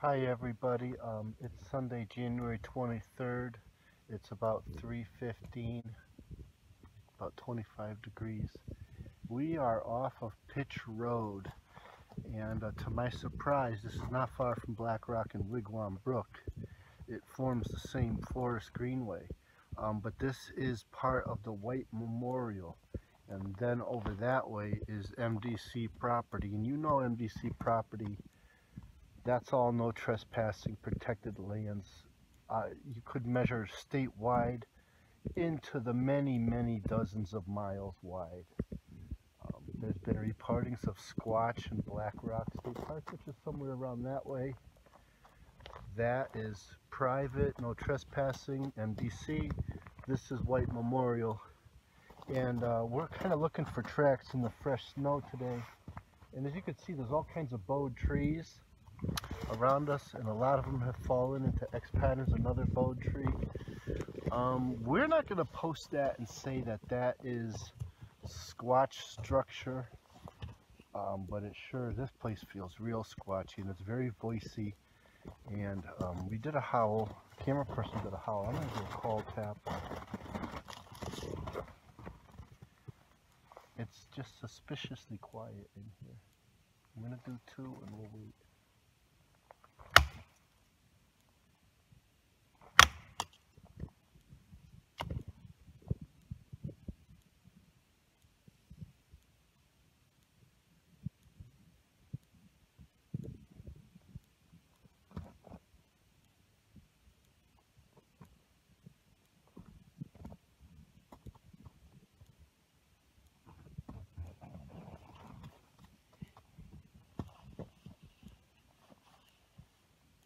Hi everybody, it's Sunday, January 23rd. It's about 3:15, about 25 degrees. We are off of Pitch Road, and to my surprise, this is not far from Black Rock and Wigwam Brook. It forms the same forest greenway, but this is part of the White Memorial. And then over that way is MDC property, and you know MDC property, that's all no trespassing protected lands. You could measure statewide into the many dozens of miles wide. There's been reportings of Squatch and Black Rock State Park, which is somewhere around that way. That is private, no trespassing, MDC. This is White Memorial. And we're kind of looking for tracks in the fresh snow today. And as you can see, there's all kinds of bowed trees around us, and a lot of them have fallen into X patterns, another bowed tree. We're not going to post that and say that that is squatch structure, but it sure, this place feels real squatchy, and it's very voicey. And we did a howl, camera person did a howl. I'm going to do a call tap. It's just suspiciously quiet in here. I'm going to do 2 and we'll wait.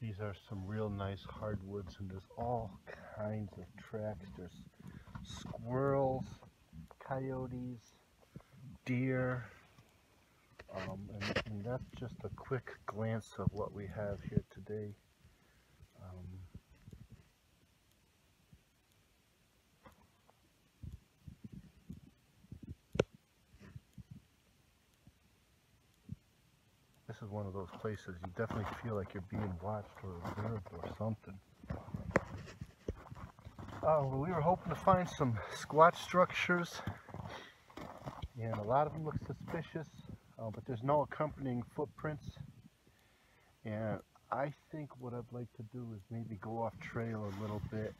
These are some real nice hardwoods, and there's all kinds of tracks. There's squirrels, coyotes, deer, and that's just a quick glance of what we have here today. This is one of those places you definitely feel like you're being watched or observed or something. Well, we were hoping to find some squatch structures, and a lot of them look suspicious, but there's no accompanying footprints. And I think what I'd like to do is maybe go off trail a little bit,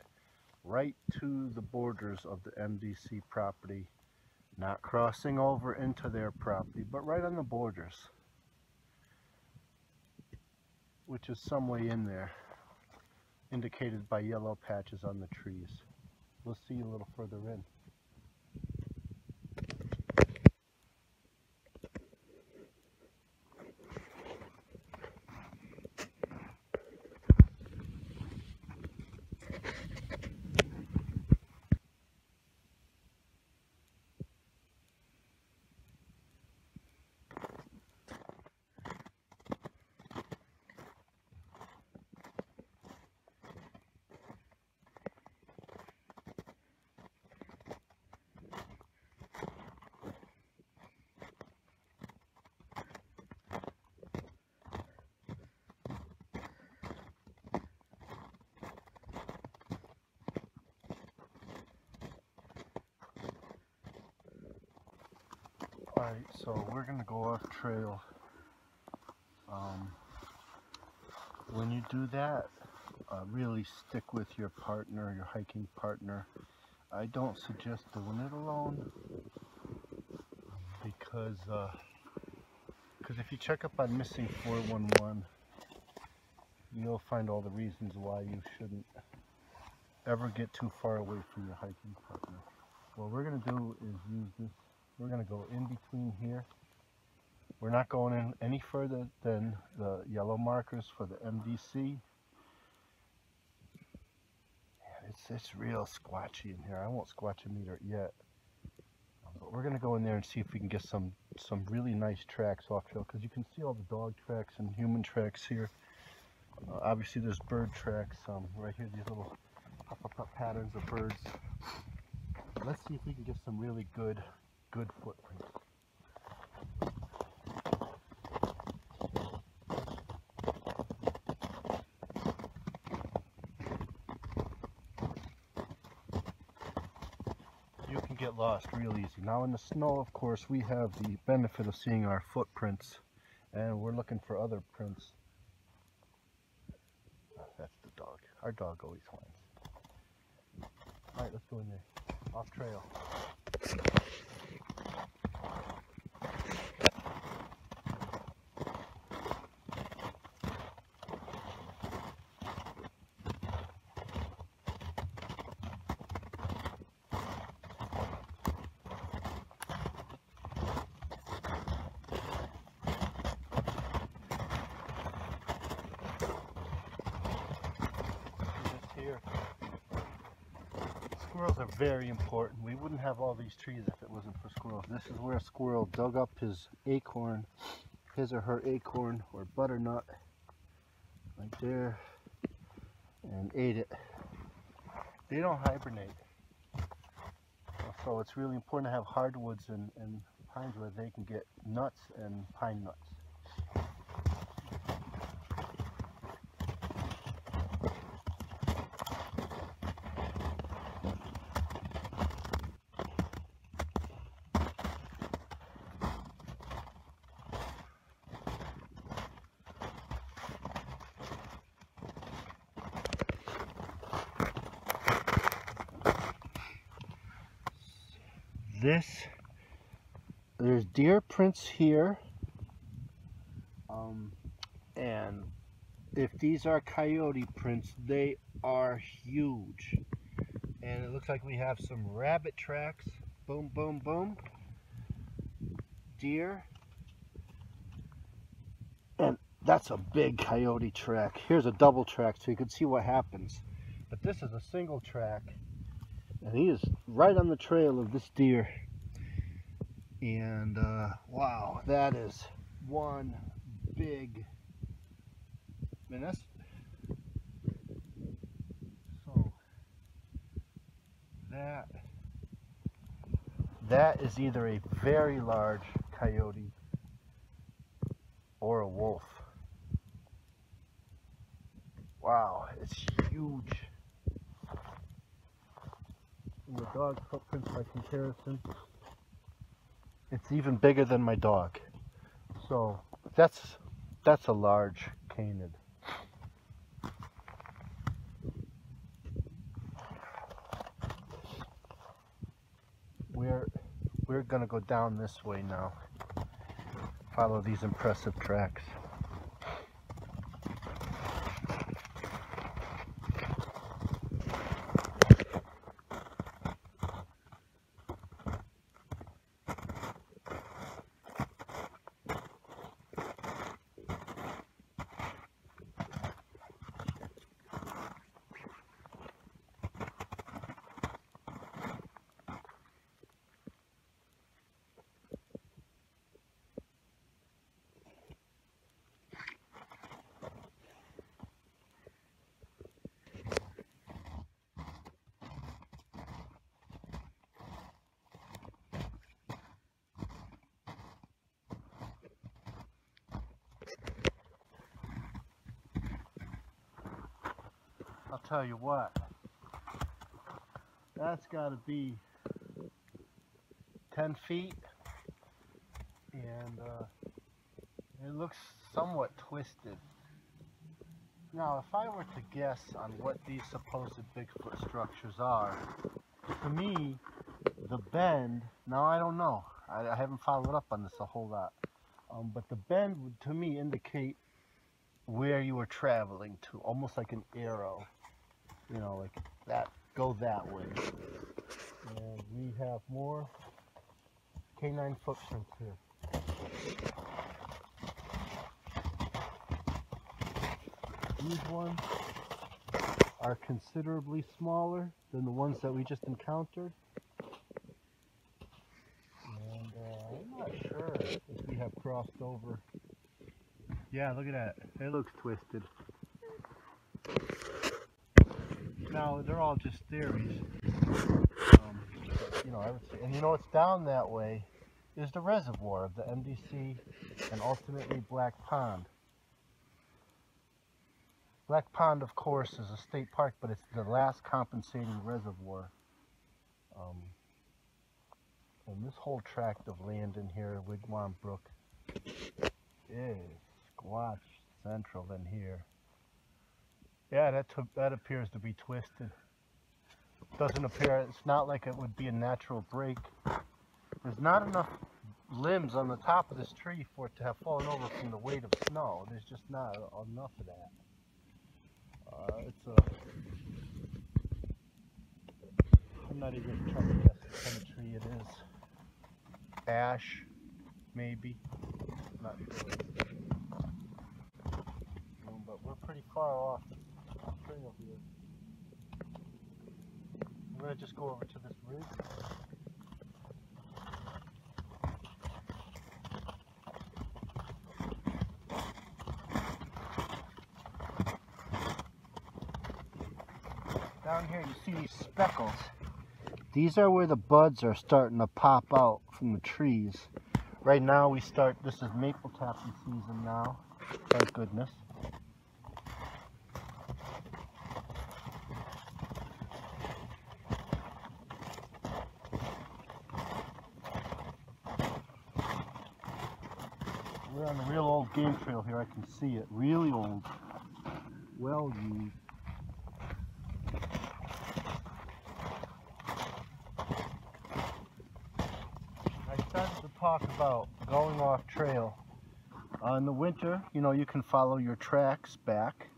right to the borders of the MDC property, not crossing over into their property, but right on the borders, which is some way in there, indicated by yellow patches on the trees. We'll see you a little further in. Alright, so we're going to go off trail. When you do that, really stick with your partner, your hiking partner. I don't suggest doing it alone, because if you check up on Missing 411, you'll find all the reasons why you shouldn't ever get too far away from your hiking partner. What we're going to do is use this. We're going to go in between here. We're not going in any further than the yellow markers for the MDC. It's real squatchy in here. I won't squatchometer it yet. But we're going to go in there and see if we can get some really nice tracks off trail, because you can see all the dog tracks and human tracks here. Obviously there's bird tracks right here, these little pop patterns of birds. Let's see if we can get some really good footprints. get lost real easy. Now in the snow, of course, we have the benefit of seeing our footprints, and we're looking for other prints. That's the dog. Our dog always whines. All right, let's go in there. Off trail. Here. Squirrels are very important. We wouldn't have all these trees if it wasn't for squirrels. This is where a squirrel dug up his acorn, his or her acorn or butternut, right there, and ate it. They don't hibernate. So it's really important to have hardwoods and pines where they can get nuts and pine nuts. There's deer prints here, and if these are coyote prints, they are huge. And it looks like we have some rabbit tracks. Boom, boom, boom. Deer. And that's a big coyote track. Here's a double track so you can see what happens. But this is a single track, and he is right on the trail of this deer. And wow, that is one big, man, that's, so that is either a very large coyote or a wolf. Wow, it's huge. And the dog footprints by comparison, it's even bigger than my dog. So that's a large canid. We're gonna go down this way now. Follow these impressive tracks. I'll tell you what, that's got to be 10 feet, and it looks somewhat twisted. Now, if I were to guess on what these supposed Bigfoot structures are, to me, the bend, now I don't know, I haven't followed up on this a whole lot, but the bend would, to me, indicate where you were traveling to, almost like an arrow. You know, like that, go that way. And we have more canine footprints here. These ones are considerably smaller than the ones that we just encountered. And I'm not sure if we have crossed over. Yeah, look at that. It looks twisted. Now, they're all just theories. You know, I would say, and you know what's down that way is the reservoir of the MDC and ultimately Black Pond. Black Pond, of course, is a state park, but it's the last compensating reservoir And this whole tract of land in here, Wigwam Brook, is squatch central in here. Yeah, that appears to be twisted. Doesn't appear, it's not like it would be a natural break. There's not enough limbs on the top of this tree for it to have fallen over from the weight of snow. There's just not enough of that. I'm not even trying to guess what kind of tree it is. Ash, maybe. Not sure. But we're pretty far off the trail here. I'm going to just go over to this ridge. Down here you see these speckles. These are where the buds are starting to pop out from the trees. Right now this is maple tapping season now, thank goodness. We're on a real old game trail here, I can see it, really old, well used. I started to talk about going off trail. In the winter, you know, you can follow your tracks back.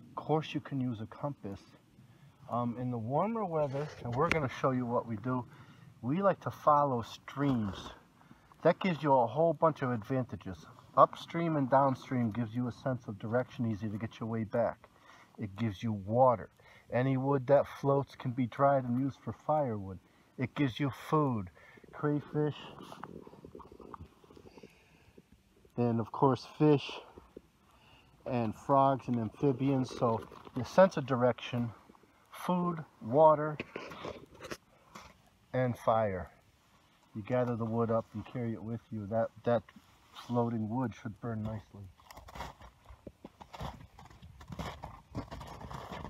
Of course you can use a compass. In the warmer weather, and we're going to show you what we do, we like to follow streams. That gives you a whole bunch of advantages. Upstream and downstream gives you a sense of direction, easy to get your way back. It gives you water. Any wood that floats can be dried and used for firewood. It gives you food, crayfish, and of course fish and frogs and amphibians. So the sense of direction, food, water, and fire. You gather the wood up and carry it with you. That floating wood should burn nicely.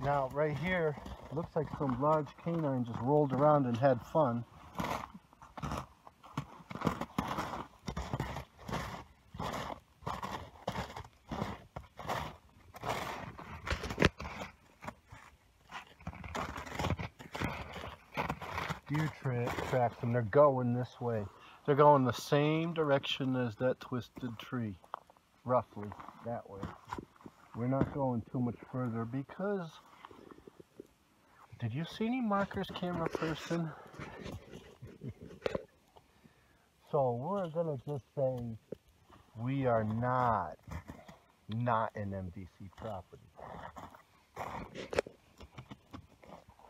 Now right here, looks like some large canine just rolled around and had fun. Deer tracks, and they're going this way. They're going the same direction as that twisted tree, roughly that way. We're not going too much further because, did you see any markers, camera person? So we're gonna just say we are not an MDC property.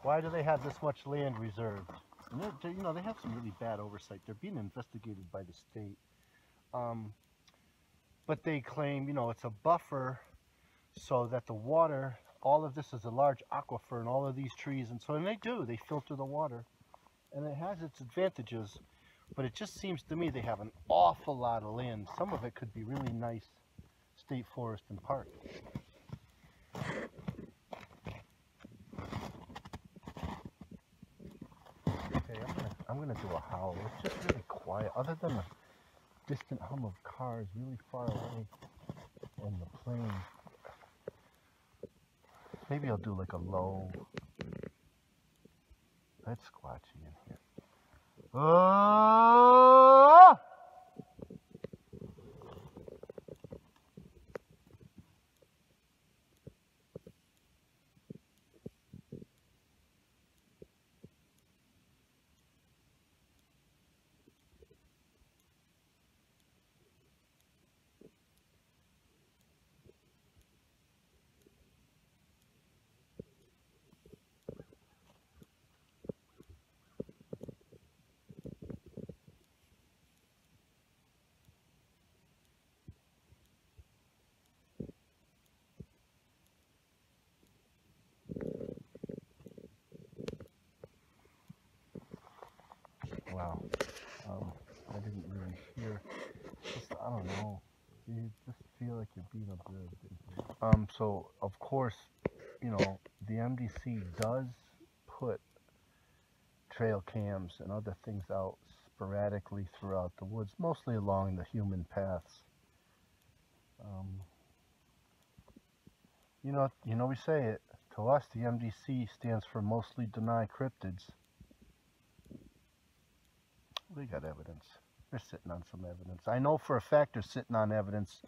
Why do they have this much land reserved? And you know, they have some really bad oversight. They're being investigated by the state. But they claim, you know, it's a buffer so that the water, all of this is a large aquifer and all of these trees, and so and they filter the water. And it has its advantages, but it just seems to me they have an awful lot of land. Some of it could be really nice state forest and park. Okay, I'm gonna do a howl. It's just really quiet, other than the distant hum of cars really far away and the plane. Maybe I'll do like a low. That's squatchy in here. Oh! Wow. I didn't really hear. I don't know. You just feel like you're being observed. So of course, you know, the MDC does put trail cams and other things out sporadically throughout the woods, mostly along the human paths. You know, we say it. To us, the MDC stands for mostly deny cryptids. We got evidence. They're sitting on some evidence. I know for a fact they're sitting on evidence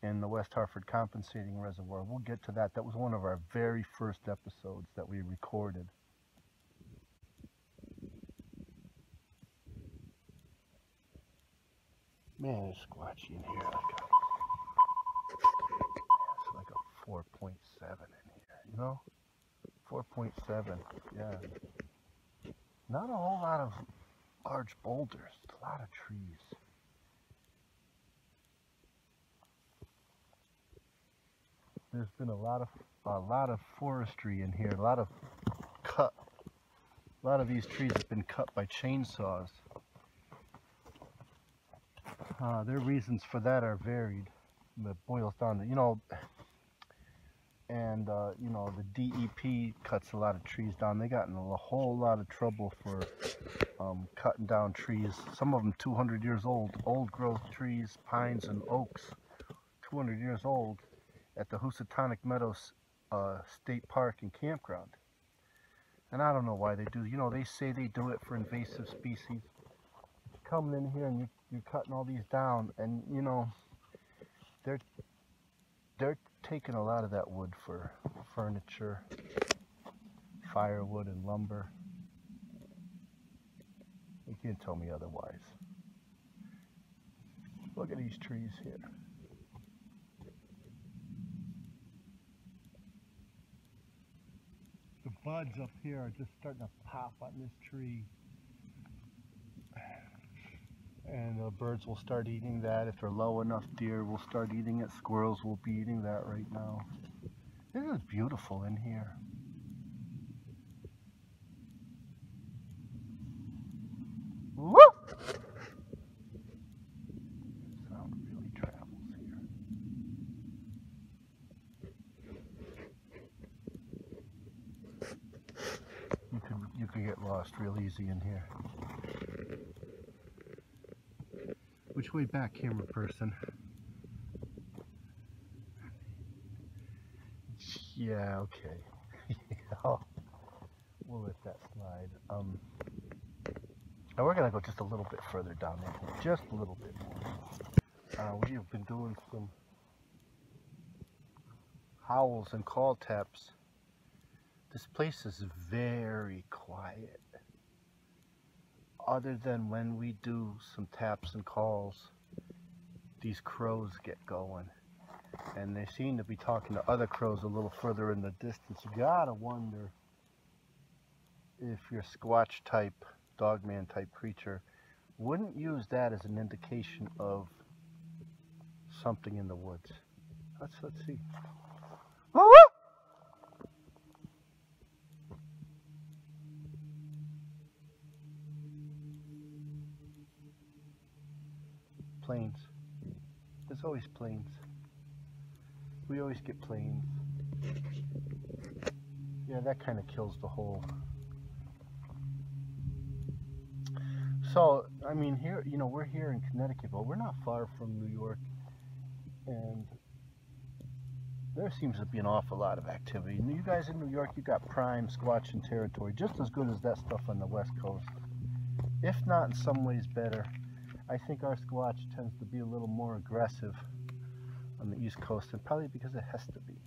in the West Hartford compensating reservoir. We'll get to that. That was one of our very first episodes that we recorded. Man, it's squatchy in here. It's like a 4.7 in here, you know? 4.7, yeah. Not a whole lot of large boulders, a lot of trees. There's been a lot of forestry in here, a lot of these trees have been cut by chainsaws. Their reasons for that are varied. It boils down to, you know, the DEP cuts a lot of trees down. They got in a whole lot of trouble for cutting down trees. Some of them 200 years old growth trees, pines and oaks, 200 years old, at the Housatonic Meadows State Park and Campground. And I don't know why they do. You know, they say they do it for invasive species. Coming in here and you're cutting all these down, and you know, they're taking a lot of that wood for furniture, firewood, and lumber. You can't tell me otherwise. Look at these trees here. The buds up here are just starting to pop on this tree. And birds will start eating that. If they're low enough, deer will start eating it. Squirrels will be eating that right now. This is beautiful in here. Woo! Sound really travels here. You could get lost real easy in here. Which way back, camera person? Yeah, okay. We'll let that slide. Now we're gonna go just a little bit further down there, just a little bit more. We have been doing some howls and call taps. This place is very quiet. Other than when we do some taps and calls, these crows get going. And they seem to be talking to other crows a little further in the distance. You gotta wonder if your squatch type, dogman type creature wouldn't use that as an indication of something in the woods. Let's see. Planes. There's always planes. We always get planes. Yeah, that kind of kills the whole. So, I mean, here, you know, we're here in Connecticut, but we're not far from New York, and there seems to be an awful lot of activity. You guys in New York, you got prime squatching territory, just as good as that stuff on the West Coast, if not in some ways better. I think our squatch tends to be a little more aggressive on the East Coast, and probably because it has to be.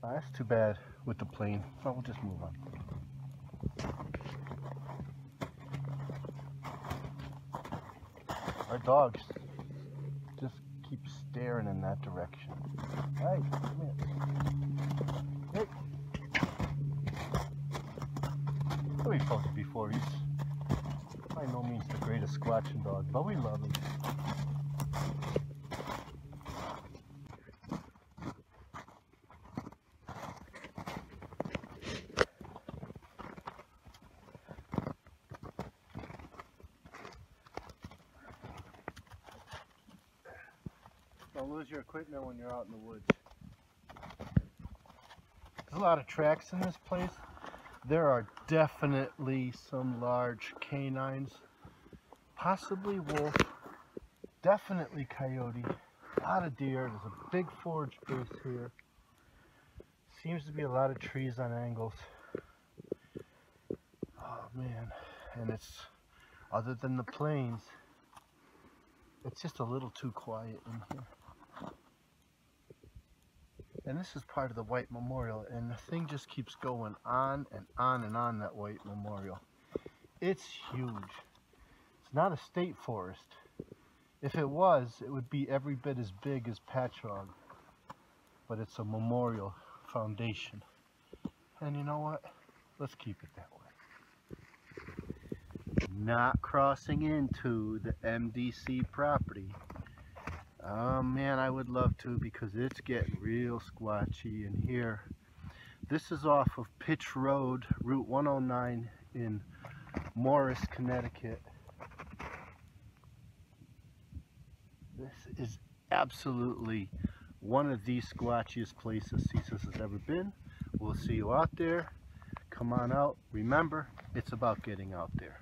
That's too bad with the plane. Oh, we'll just move on. Our dogs just keep staring in that direction. Hey, come here. Hey. We've told you before, he's by no means the greatest squatching dog, but we love him. Don't lose your equipment when you're out in the woods. There's a lot of tracks in this place. There are definitely some large canines, possibly wolf, definitely coyote, a lot of deer. There's a big forage base here. Seems to be a lot of trees on angles. Oh man, and it's, other than the plains, it's just a little too quiet in here. And this is part of the White Memorial, and the thing just keeps going on and on and on, that White Memorial. It's huge. It's not a state forest. If it was, it would be every bit as big as Patchogue. But it's a memorial foundation. And you know what? Let's keep it that way. Not crossing into the MDC property. Oh man, I would love to, because it's getting real squatchy in here. This is off of Pitch Road, Route 109 in Morris, Connecticut. This is absolutely one of the squatchiest places CCIS has ever been. We'll see you out there. Come on out. Remember, it's about getting out there.